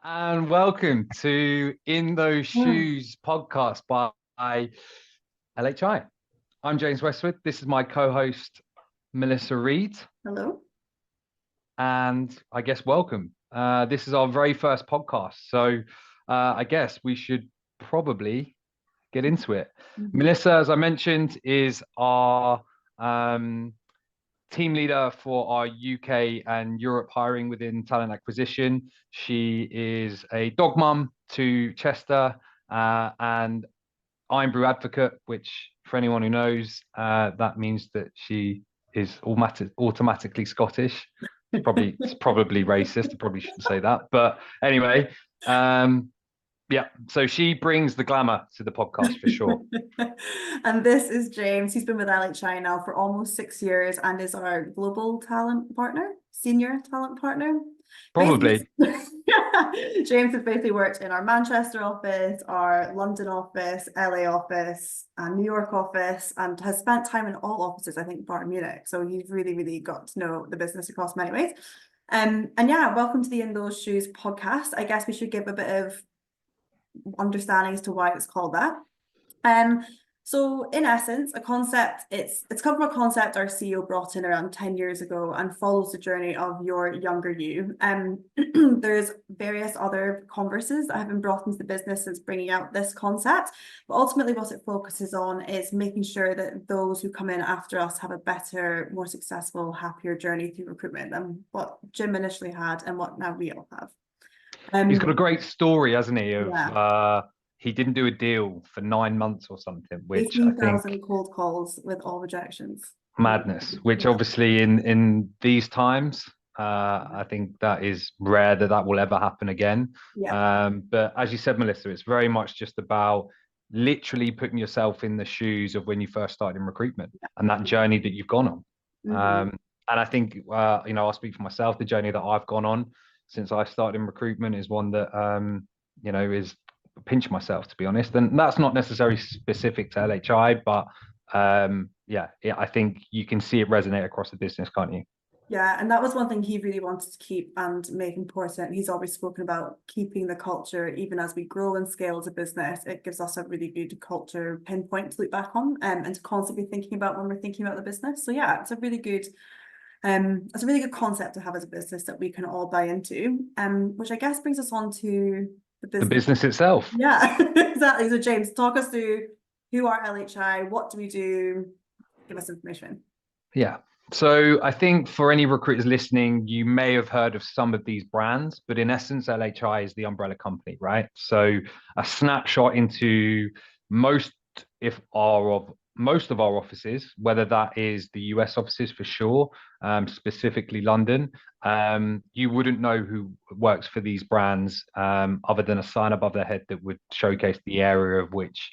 And welcome to In Those Mm. Shoes podcast by LHi. I'm James Westwood. This is my co-host, Melissa Reed. Hello. And I guess welcome. This is our very first podcast. So I guess we should probably get into it. Mhm. Melissa, as I mentioned, is our um, team leader for our UK and Europe hiring within talent acquisition. She is a dog mum to Chester and Iron Brew advocate, which for anyone who knows, that means that she is automatically Scottish. It's probably racist. I probably shouldn't say that, but anyway, um, yeah. So she brings the glamour to the podcast for sure. And this is James. He's been with LHi now for almost 6 years and is our global talent partner, senior talent partner. Basically, Probably. James has basically worked in our Manchester office, our London office, LA office, and New York office, and has spent time in all offices, I think, bar Munich. So he's really, really got to know the business across many ways. And yeah, welcome to the In Those Shoes podcast. I guess we should give a bit of understanding as to why it's called that. Um, so in essence, a concept, it's come from a concept our CEO brought in around 10 years ago and follows the journey of your younger you. There's various other converses that have been brought into the business since bringing out this concept, but ultimately what it focuses on is making sure that those who come in after us have a better, more successful, happier journey through recruitment than what Jim initially had and what now we all have. He's got a Um, great story, hasn't he? Of yeah. he didn't do a deal for 9 months or something, which I think 18,000 cold calls with all rejections. madness. Which Yeah. obviously in these times, I think that is rare that will ever happen again. Yeah. But as you said, Melissa, it's very much just about literally putting yourself in the shoes of when you first started in recruitment and that journey that you've gone on. Mhm. And I think I'll speak for myself. The journey that I've gone on since I started in recruitment is one that is pinch myself, to be honest. And that's not necessarily specific to LHi, but yeah, I think you can see it resonate across the business, can't you? Yeah, and that was one thing he really wanted to keep and make important. He's always spoken about keeping the culture, even as we grow and scale as a business. It gives us a really good culture pinpoint to look back on, and to constantly be thinking about when we're thinking about the business. So yeah, it's a really good concept to have as a business that we can all buy into. Which I guess brings us on to the The business. business itself. Yeah, exactly. So James, talk us through who are LHi, what do we do? Give us information. Yeah. So I think for any recruiters listening, you may have heard of some of these brands, but in essence, LHi is the umbrella company, right? So a snapshot into most, if are of most of our offices, whether that is the US offices for sure, specifically London, you wouldn't know who works for these brands other than a sign above their head that would showcase the area of which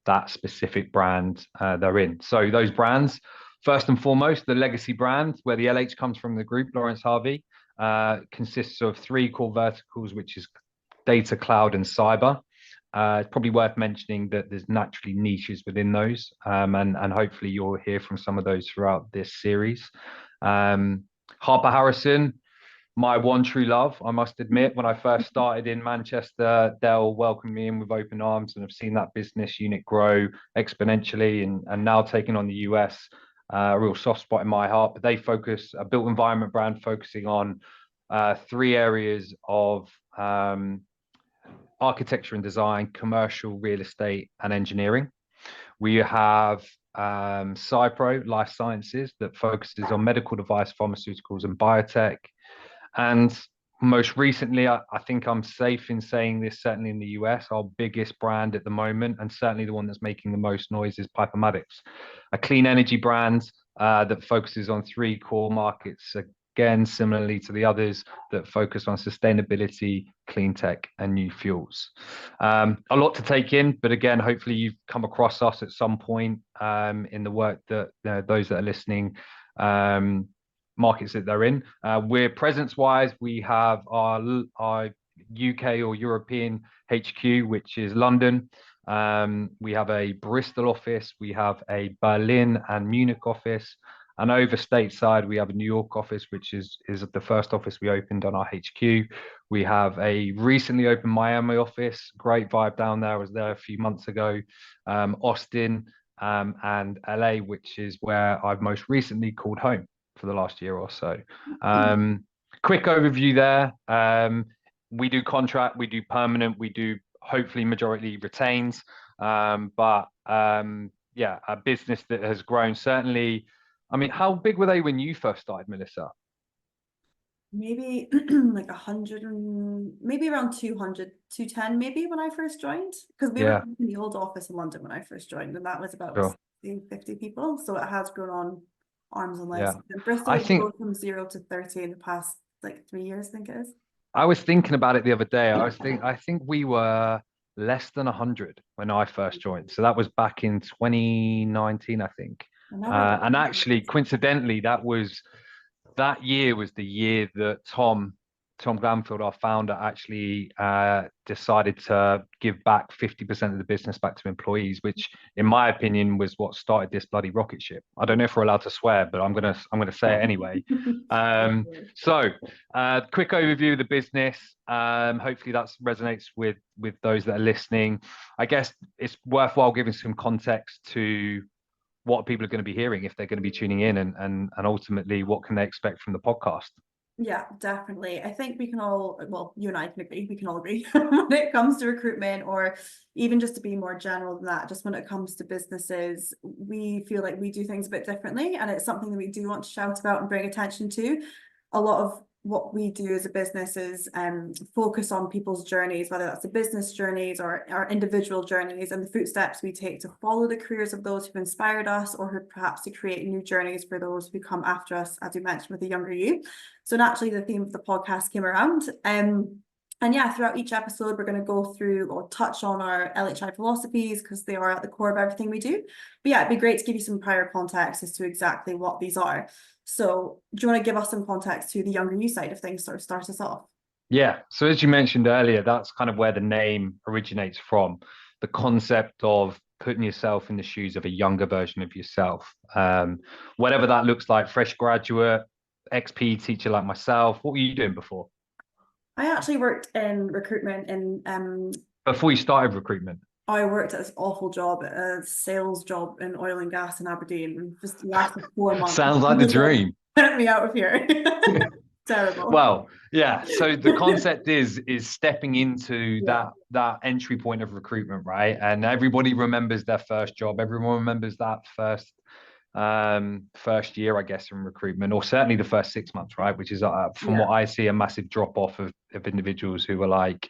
that specific brand they're in. So those brands. First and foremost, the legacy brand, where the LH comes from the group, Lawrence Harvey, consists of three core verticals, which is data, cloud, and cyber. It's probably worth mentioning that there's naturally niches within those, and hopefully you'll hear from some of those throughout this series. Harper Harrison, my one true love, I must admit. When I first started in Manchester, Dell welcomed me in with open arms, and I've seen that business unit grow exponentially, and now taking on the US, a real soft spot in my heart. But they focus a built environment brand focusing on three areas of architecture and design, commercial, real estate, and engineering. We have Cypro Life Sciences that focuses on medical device, pharmaceuticals, and biotech. And most recently, I think I'm safe in saying this, certainly in the US, our biggest brand at the moment, and certainly the one that's making the most noise is Pipermatics, a clean energy brand that focuses on three core markets. Again, similarly to the others that focus on sustainability, clean tech, and new fuels. A lot to take in, but again, hopefully you've come across us at some point in the work that those that are listening markets that they're in. We're presence-wise, we have our UK or European HQ, which is London. We have a Bristol office, we have a Berlin and Munich office, And over stateside, we have a New York office, which is the first office we opened on our HQ. We have a recently opened Miami office. Great vibe down there. I was there a few months ago. Austin, and LA, which is where I've most recently called home for the last year or so. Quick overview there. We do contract, we do permanent, we do hopefully majority retains. But yeah, a business that has grown certainly. I mean, how big were they when you first started, Melissa? Maybe like 100 and maybe around 200, 210 maybe when I first joined, because we were Yeah, in the old office in London when I first joined, and that was about sure. 50 people. So it has grown on arms and legs. Yeah. And I Bristol think grew from 0 to 30 in the past like 3 years, I think it is. I was thinking about it the other day. I think we were less than 100 when I first joined. So that was back in 2019, I think. And now we're And actually, coincidentally, that year was the year that Tom Glanfield, our founder, actually decided to give back 50% of the business back to employees, which, in my opinion, was what started this bloody rocket ship. I don't know if we're allowed to swear, but I'm gonna say it anyway. So, quick overview of the business. Hopefully that resonates with those that are listening. I guess it's worthwhile giving some context to what people are going to be hearing if they're going to be tuning in, and ultimately what can they expect from the podcast. Yeah, definitely. I think we can all, well, you and I can agree, we can all agree when it comes to recruitment, or even just to be more general than that, just when it comes to businesses, we feel like we do things a bit differently, and it's something that we do want to shout about and bring attention to. A lot of what we do as a business is focus on people's journeys, whether that's the business journeys or our individual journeys, and the footsteps we take to follow the careers of those who've inspired us, or who perhaps to create new journeys for those who come after us, as we mentioned with the younger you. So naturally, the theme of the podcast came around. And yeah, throughout each episode, we're going to go through or touch on our LHi philosophies, because they are at the core of everything we do. But yeah, it'd be great to give you some prior context as to exactly what these are. So do you want to give us some context to the younger you side of things, sort of start us off? Yeah. So as you mentioned earlier, that's kind of where the name originates from. The concept of putting yourself in the shoes of a younger version of yourself. Whatever that looks like, fresh graduate, XP teacher like myself. What were you doing before? I actually worked in recruitment in Before you started recruitment? I worked at this awful job, a sales job in oil and gas in Aberdeen, and just lasted 4 months. Sounds like the dream. Get me out of here. Terrible. Well, yeah. So the concept is stepping into Yeah. that entry point of recruitment, right? And everybody remembers their first job. Everyone remembers that first year, I guess, in recruitment, or certainly the first 6 months, right? Which is from what I see, a massive drop off of individuals who are like,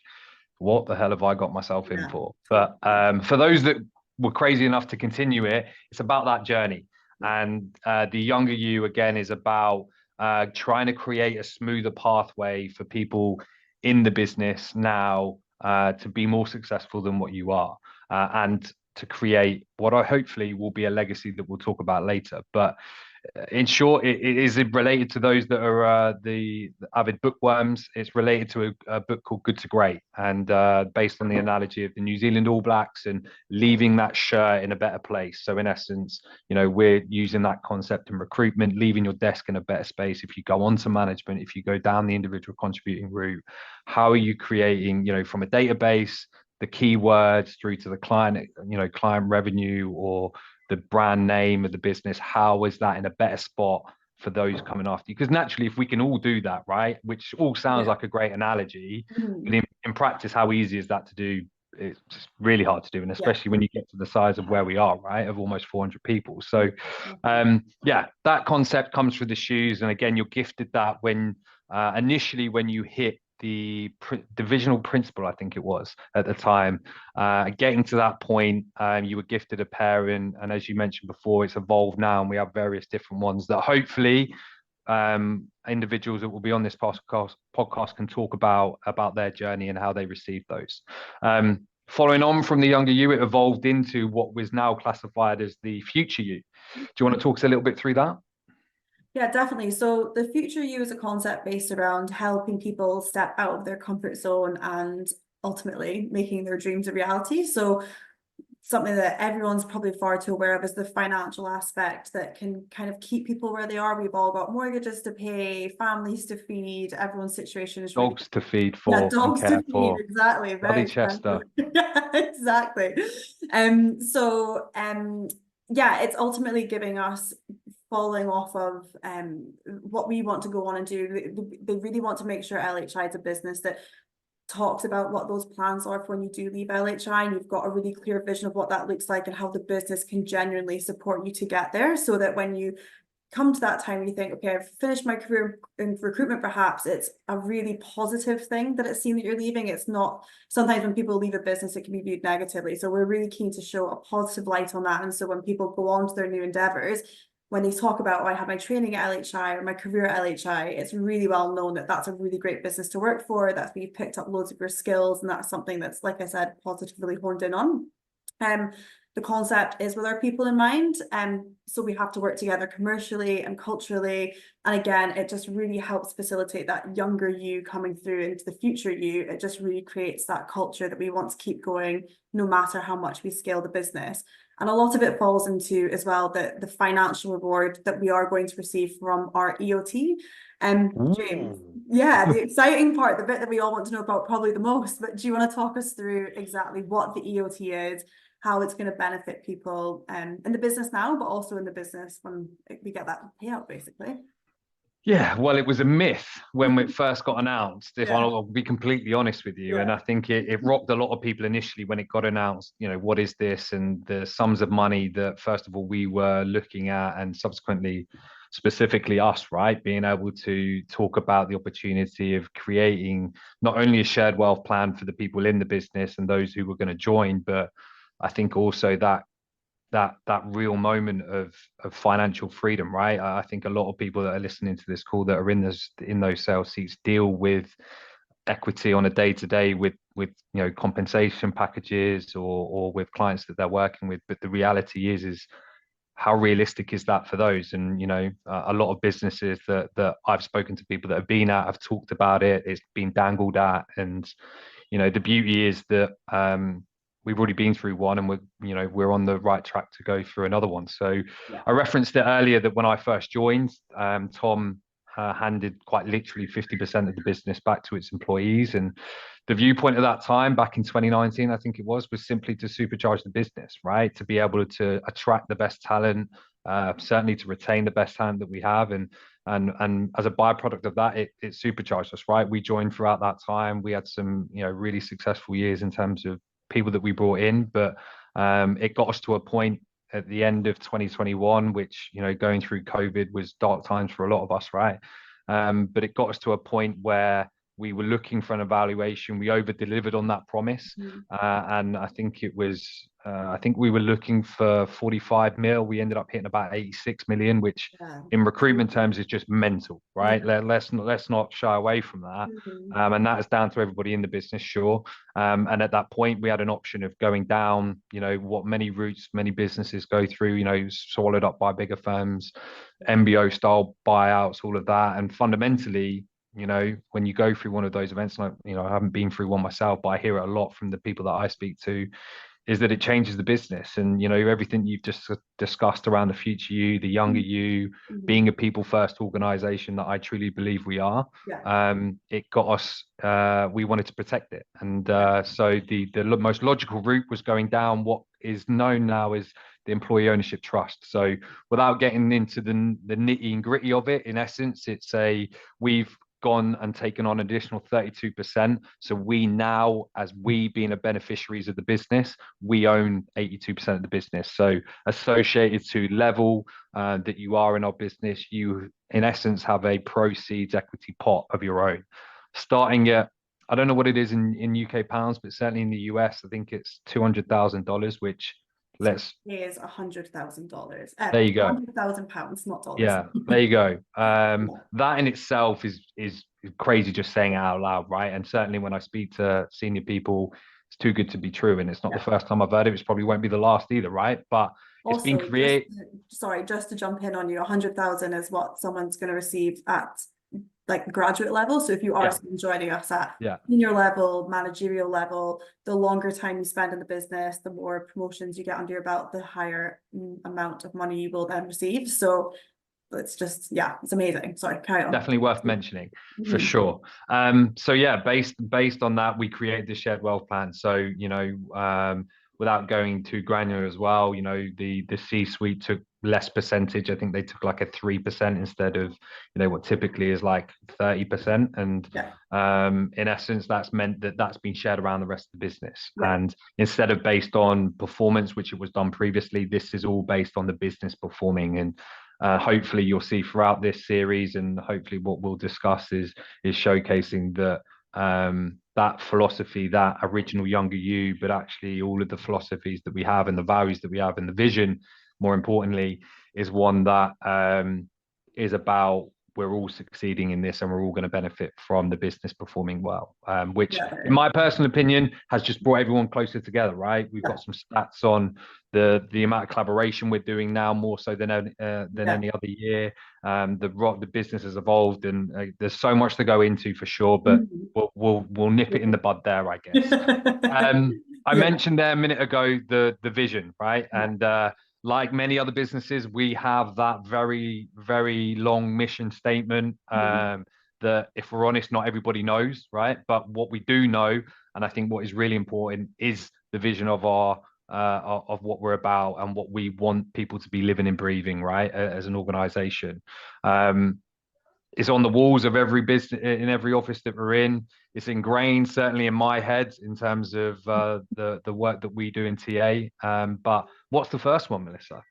what the hell have I got myself in for? But for those that were crazy enough to continue it, it's about that journey. And the younger you, again, is about trying to create a smoother pathway for people in the business now to be more successful than what you are, and to create what I hopefully will be a legacy that we'll talk about later. But in short, it is related to those that are the avid bookworms. It's related to a book called Good to Great, and based on the analogy of the New Zealand All Blacks and leaving that shirt in a better place. So in essence, we're using that concept in recruitment, leaving your desk in a better space. If you go on to management, if you go down the individual contributing route, how are you creating, from a database, the keywords through to the client, client revenue, or the brand name of the business, how is that in a better spot for those coming after you? Because naturally, if we can all do that, right, which all sounds like a great analogy, but in practice, how easy is that to do? It's just really hard to do, and especially when you get to the size of where we are, right, of almost 400 people. So yeah, that concept comes through the shoes, and again, you're gifted that when initially when you hit the divisional principal, I think it was at the time, getting to that point, you were gifted a pair, and as you mentioned before, it's evolved now, and we have various different ones that hopefully individuals that will be on this podcast can talk about their journey and how they received those. Following on from the younger you, it evolved into what was now classified as the future you. Do you want to talk us a little bit through that? Yeah, definitely. So the future you is a concept based around helping people step out of their comfort zone and ultimately making their dreams a reality. So something that everyone's probably far too aware of is the financial aspect that can kind of keep people where they are. We've all got mortgages to pay, families to feed, everyone's situation is really, Dogs to feed yeah, for and dogs to care feed, for. exactly, Bloody very Chester. expensive. Yeah, exactly. Yeah, it's ultimately giving us falling off of what we want to go on and do. They really want to make sure LHI is a business that talks about what those plans are for when you do leave LHI, and you've got a really clear vision of what that looks like and how the business can genuinely support you to get there, so that when you come to that time you think, okay, I've finished my career in recruitment, perhaps it's a really positive thing that it's seen that you're leaving. It's not, sometimes when people leave a business it can be viewed negatively, so we're really keen to show a positive light on that. And so when people go on to their new endeavors, when they talk about, oh, I have my training at LHI or my career at LHI, it's really well known that that's a really great business to work for, that's where you've picked up loads of your skills, and that's something that's, like I said, positively honed in on. The concept is with our people in mind, so we have to work together commercially and culturally, and again, it just really helps facilitate that younger you coming through into the future you. It just really creates that culture that we want to keep going no matter how much we scale the business. And a lot of it falls into as well the financial reward that we are going to receive from our EOT. James, yeah, the exciting part, the bit that we all want to know about probably the most, but do you want to talk us through exactly what the EOT is, how it's going to benefit people in the business now, but also in the business when we get that payout, basically? Yeah, well, it was a myth when it first got announced, if Yeah, I'll be completely honest with you. And yeah. I think it rocked a lot of people initially when it got announced, you know, what is this? And the sums of money that, first of all, we were looking at, and subsequently, specifically us, right? Being able to talk about the opportunity of creating not only a shared wealth plan for the people in the business and those who were going to join, but I think also that real moment of financial freedom, right? I think a lot of people that are listening to this call that are in those sales seats deal with equity on a day to day with you know compensation packages or with clients that they're working with. But the reality is how realistic is that for those? And you know, a lot of businesses that I've spoken to, people that have been at, have talked about it. It's been dangled at, and you know, the beauty is that we've already been through one, and we're on the right track to go through another one. So Yeah. I referenced it earlier that when I first joined, Tom handed quite literally 50% of the business back to its employees, and the viewpoint at that time, back in 2019, I think it was simply to supercharge the business, right? To be able to attract the best talent, certainly to retain the best talent that we have, and as a byproduct of that, it supercharged us, right? We joined throughout that time. We had some, you know, really successful years in terms of people that we brought in, but it got us to a point at the end of 2021, which, you know, going through COVID was dark times for a lot of us, right? But it got us to a point where we were looking for an evaluation. We over delivered on that promise, and I think it was. I think we were looking for 45 mil. We ended up hitting about 86 million, which Yeah. in recruitment terms is just mental, right? Yeah. Let's not shy away from that. Mhm. And that is down to everybody in the business, sure. And at that point, we had an option of going down, you know, what many routes, many businesses go through, you know, swallowed up by bigger firms, MBO style buyouts, all of that. And fundamentally, you know, when you go through one of those events, like, you know, I haven't been through one myself, but I hear it a lot from the people that I speak to, is that it changes the business. And you know, everything you've just discussed around the future you, the younger you, being a people first organization that I truly believe we are, Yeah. it got us, we wanted to protect it. And so the most logical route was going down what is known now as the employee ownership trust. So without getting into the nitty and gritty of it, in essence, we've gone and taken on additional 32%. So we now, as we being a beneficiaries of the business, we own 82% of the business. So associated to level that you are in our business, you in essence have a proceeds equity pot of your own. Starting at, I don't know what it is in UK pounds, but certainly in the US, I think it's $200,000, which let's, Is $100,000. there you go. £100,000, not dollars. Yeah, there you go. Yeah. That in itself is crazy just saying it out loud, right? And certainly when I speak to senior people, it's too good to be true. And it's not the Yeah. first time I've heard it. It probably won't be the last either, right? But it's been Also, just created. sorry, just to jump in on you, 100,000 is what someone's going to receive at like graduate level. So if you are joining us at senior level, managerial level, the longer time you spend in the business, the more promotions you get under your belt, the higher amount of money you will then receive. So it's just, yeah, it's amazing. Sorry, carry on. Definitely worth mentioning for sure. So yeah, based on that, we created the shared wealth plan. So, you know, without going too granular as well, you know, the C-suite took less percentage. I think they took like a 3% instead of, you know, what typically is like 30%. And in essence, that's meant that that's been shared around the rest of the business. And instead of based on performance, which it was done previously, this is all based on the business performing. And hopefully you'll see throughout this series, and hopefully what we'll discuss is showcasing that that philosophy, that original younger you, but actually all of the philosophies that we have and the values that we have and the vision, more importantly, is one that is about we're all succeeding in this and we're all going to benefit from the business performing well, which in my personal opinion has just brought everyone closer together, right? We've got some stats on the amount of collaboration we're doing now, more so than any other year. The business has evolved, and there's so much to go into for sure, but we'll nip it in the bud there, I guess. I mentioned there a minute ago the vision, right? And like many other businesses, we have that very, very long mission statement that, if we're honest, not everybody knows, right? But what we do know, and I think what is really important, is the vision of our of what we're about and what we want people to be living and breathing, right? As an organization. It's on the walls of every business, in every office that we're in. It's ingrained, certainly in my head, in terms of the work that we do in TA. But what's the first one, Melissa?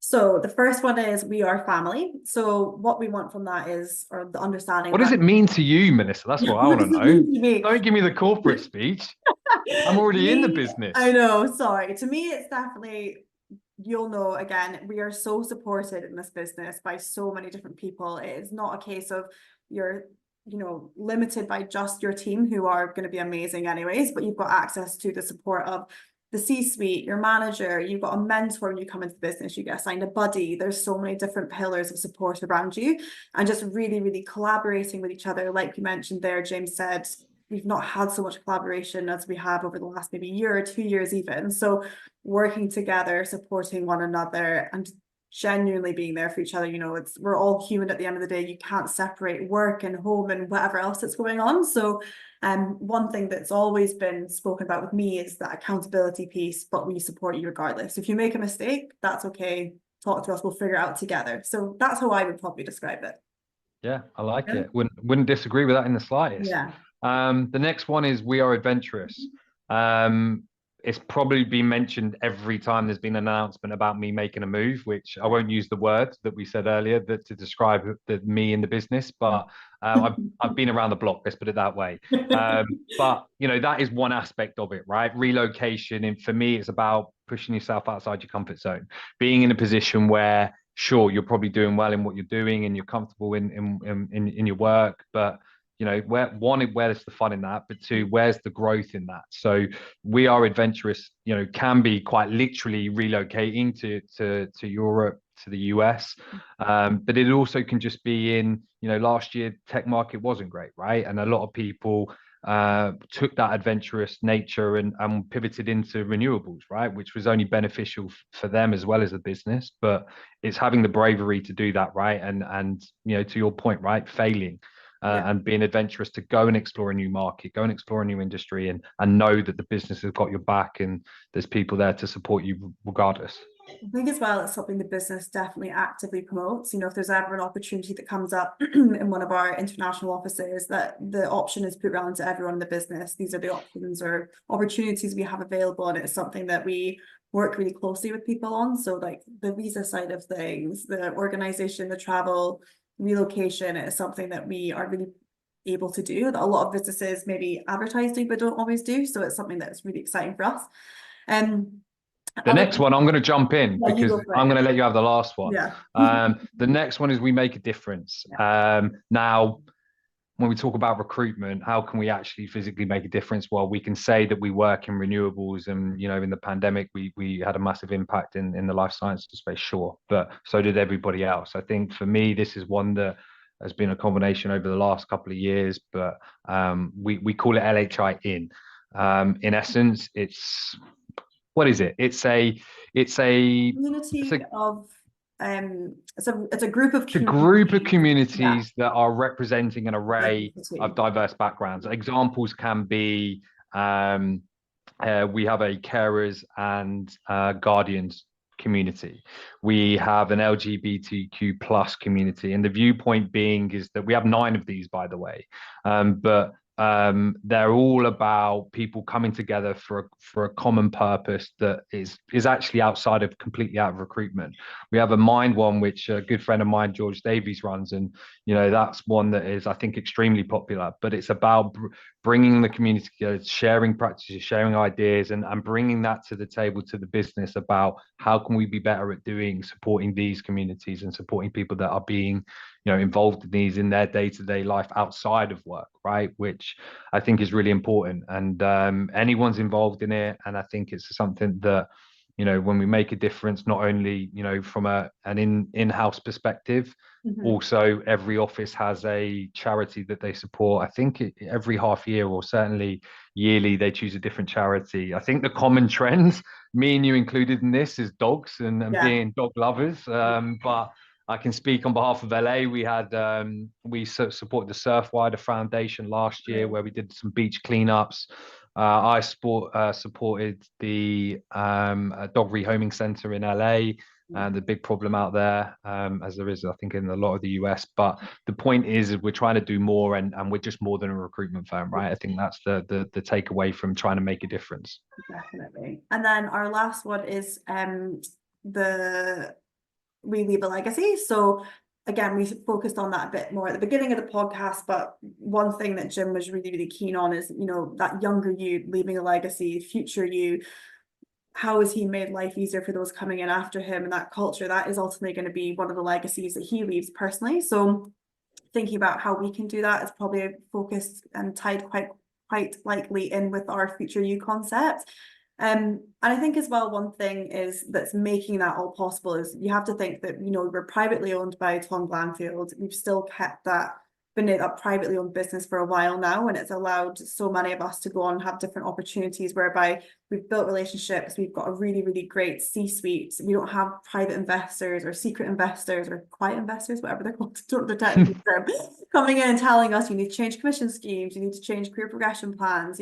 So the first one is we are family. So what we want from that is, or the understanding. What does it mean to you, Melissa? That's what I want to know. Don't give me the corporate speech. I'm already in the business. I know, sorry. To me, it's definitely, you'll know, again, we are so supported in this business by so many different people. It is not a case of you're, you know, limited by just your team, who are going to be amazing anyways, but you've got access to the support of the C-suite, your manager, you've got a mentor when you come into the business, you get assigned a buddy. There's so many different pillars of support around you, and just really, really collaborating with each other. Like you mentioned there, James said, we've not had so much collaboration as we have over the last maybe year or 2 years even. So working together, supporting one another, and genuinely being there for each other. You know, we're all human at the end of the day. You can't separate work and home and whatever else that's going on. So one thing that's always been spoken about with me is that accountability piece, but we support you regardless. If you make a mistake, that's okay. Talk to us, we'll figure it out together. So that's how I would probably describe it. Yeah, I like it. Wouldn't disagree with that in the slightest. Yeah. The next one is we are adventurous. It's probably been mentioned every time there's been an announcement about me making a move, which I won't use the word that we said earlier to describe me in the business, but I've been around the block, let's put it that way. But, you know, that is one aspect of it, right? Relocation, and for me, it's about pushing yourself outside your comfort zone, being in a position where, sure, you're probably doing well in what you're doing and you're comfortable in your work, but you know, where's the fun in that? But two, where's the growth in that? So we are adventurous, you know, can be quite literally relocating to Europe, to the US. But it also can just be in, you know, last year tech market wasn't great, right? And a lot of people took that adventurous nature and pivoted into renewables, right? Which was only beneficial for them as well as the business. But it's having the bravery to do that, right? And you know, to your point, right? Failing. And being adventurous to go and explore a new market, go and explore a new industry, and know that the business has got your back and there's people there to support you regardless. I think as well, it's something the business definitely actively promotes. You know, if there's ever an opportunity that comes up in one of our international offices, that the option is put around to everyone in the business. These are the options or opportunities we have available, and it's something that we work really closely with people on. So like the visa side of things, the organization, the travel, relocation is something that we are really able to do, that a lot of businesses maybe advertising but don't always do. So it's something that's really exciting for us. The next one, I'm going to jump in because I'm going to let you have the last one. Yeah. The next one is we make a difference. Now, when we talk about recruitment, how can we actually physically make a difference? Well, we can say that we work in renewables, and, you know, in the pandemic, we had a massive impact in the life sciences space, sure, but so did everybody else. I think for me, this is one that has been a combination over the last couple of years, but we call it LHi in. In essence, it's what is it? It's a Community of it's a group of a group of communities. Yeah, communities that are representing an array of diversity. diverse backgrounds. Examples can be we have a carers and guardians community. We have an LGBTQ plus community, and the viewpoint being is that we have 9 of these, by the way, but they're all about people coming together for a common purpose that is actually completely out of recruitment. We have a mind one, which a good friend of mine, George Davies, runs, and that's one that is, I think, extremely popular. But it's about bringing the community together, sharing practices, sharing ideas, and bringing that to the table to the business about how can we be better at supporting these communities and supporting people that are being involved in these in their day-to-day life outside of work, right? Which I think is really important. And anyone's involved in it, and I think it's something that when we make a difference, not only from an in-house perspective, also every office has a charity that they support. I think every half year, or certainly yearly, they choose a different charity. I think the common trends, me and you included in this, is dogs and being dog lovers. But I can speak on behalf of LA. We supported the Surfrider Foundation last year, where we did some beach cleanups. I supported the dog rehoming center in LA, and the big problem out there, as there is, I think, in a lot of the US. But the point is we're trying to do more, and we're just more than a recruitment firm, right? I think that's the takeaway from trying to make a difference. Definitely. And then our last one is the we leave a legacy. So again, we focused on that a bit more at the beginning of the podcast, but one thing that Jim was really, really keen on is, that younger you leaving a legacy, future you. How has he made life easier for those coming in after him? And that culture, that is ultimately going to be one of the legacies that he leaves personally. So thinking about how we can do that is probably focused and tied quite likely in with our future you concept. And I think as well, one thing is that's making that all possible is you have to think that, we're privately owned by Tom Glanfield. We've still kept that, been a privately owned business for a while now, and it's allowed so many of us to go on and have different opportunities whereby we've built relationships. We've got a really, really great C-suite. We don't have private investors or secret investors or quiet investors, whatever they're called, the technical term, coming in and telling us you need to change commission schemes, you need to change career progression plans.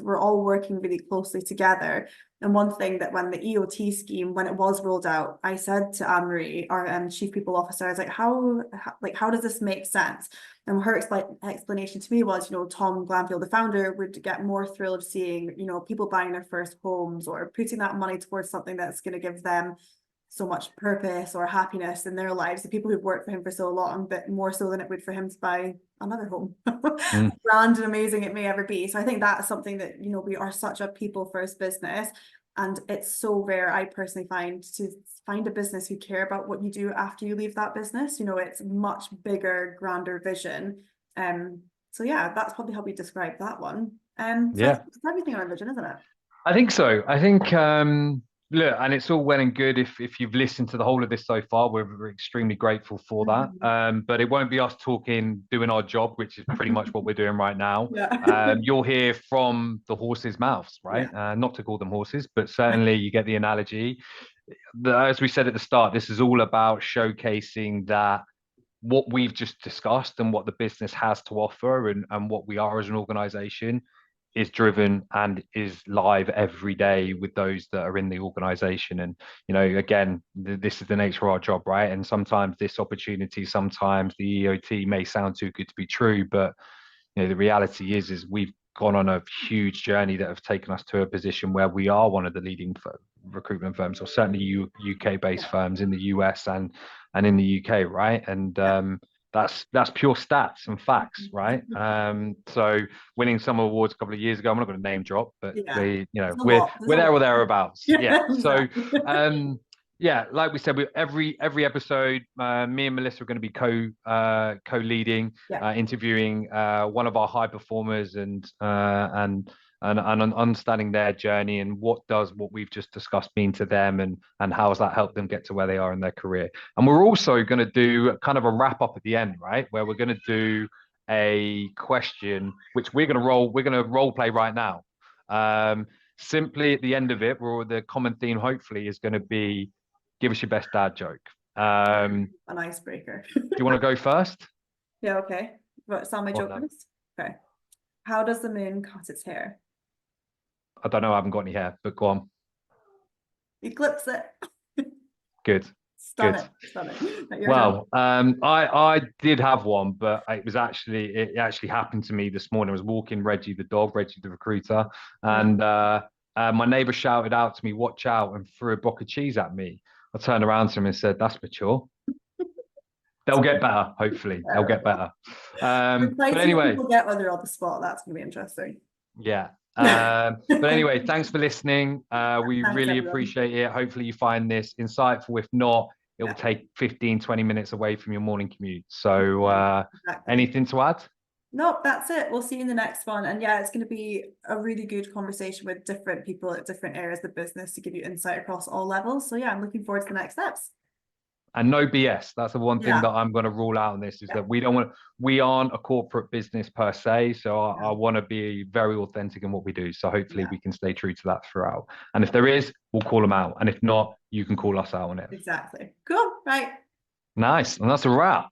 We're all working really closely together. And one thing that when the EOT scheme, when it was rolled out, I said to Anne-Marie, our chief people officer, I was like, how does this make sense? And her explanation to me was, Tom Glanfield, the founder, would get more thrill of seeing, people buying their first homes or putting that money towards something that's going to give them so much purpose or happiness in their lives. The people who've worked for him for so long, but more so than it would for him to buy another home, brand and amazing it may ever be. So I think that's something that, we are such a people first business. And it's so rare, I personally find a business who care about what you do after you leave that business. It's much bigger, grander vision. So yeah, that's probably how we describe that one. So it's everything on our vision, isn't it? I think so. I think look, and it's all well and good if you've listened to the whole of this so far. We're extremely grateful for that. But it won't be us doing our job, which is pretty much what we're doing right now. You'll hear from the horses' mouths, right? Not to call them horses, but certainly you get the analogy. As we said at the start, this is all about showcasing that what we've just discussed and what the business has to offer and what we are as an organization is driven and is live every day with those that are in the organization. And again, this is the nature of our job, right? And sometimes this opportunity, sometimes the EOT may sound too good to be true, but the reality is we've gone on a huge journey that have taken us to a position where we are one of the leading recruitment firms, or certainly UK based firms in the US and in the UK, right? And that's pure stats and facts, right? So winning some awards a couple of years ago, I'm not going to name drop, but we're there or thereabouts. So like we said, every episode, me and Melissa are going to be co-leading, interviewing one of our high performers and and understanding their journey and what does what we've just discussed mean to them, and how has that helped them get to where they are in their career. And we're also going to do kind of a wrap up at the end, right? Where we're going to do a question which we're going to role play right now. Simply at the end of it, where the common theme hopefully is going to be give us your best dad joke. An icebreaker. Do you want to go first? Yeah, okay. But start my Go on, joke then. first. Okay. How does the moon cut its hair? I don't know. I haven't got any hair, but go on. He clips it. Good. Good. Stunning. Stunning. Your turn. Well, I did have one, but it actually happened to me this morning. I was walking Reggie the dog, Reggie the recruiter, and my neighbor shouted out to me, "Watch out!" and threw a block of cheese at me. I turned around to him and said, "That's mature." They'll get better, hopefully. They'll get better. But anyway, people get when they're on the spot. That's gonna be interesting. yeah. But anyway, thanks for listening. We Thanks, really everyone. appreciate it. Hopefully you find this insightful. If not, it will Yeah. take 15, 20 minutes away from your morning commute. So Exactly. anything to add? Nope, that's it. We'll see you in the next one. And yeah, it's going to be a really good conversation with different people at different areas of the business to give you insight across all levels. So yeah, I'm looking forward to the next steps. And no BS. That's the one thing Yeah. that I'm going to rule out on this is Yeah. that we aren't a corporate business per se. So I want to be very authentic in what we do. So hopefully we can stay true to that throughout. And if there is, we'll call them out. And if not, you can call us out on it. Exactly. Cool. Right. Nice. And that's a wrap.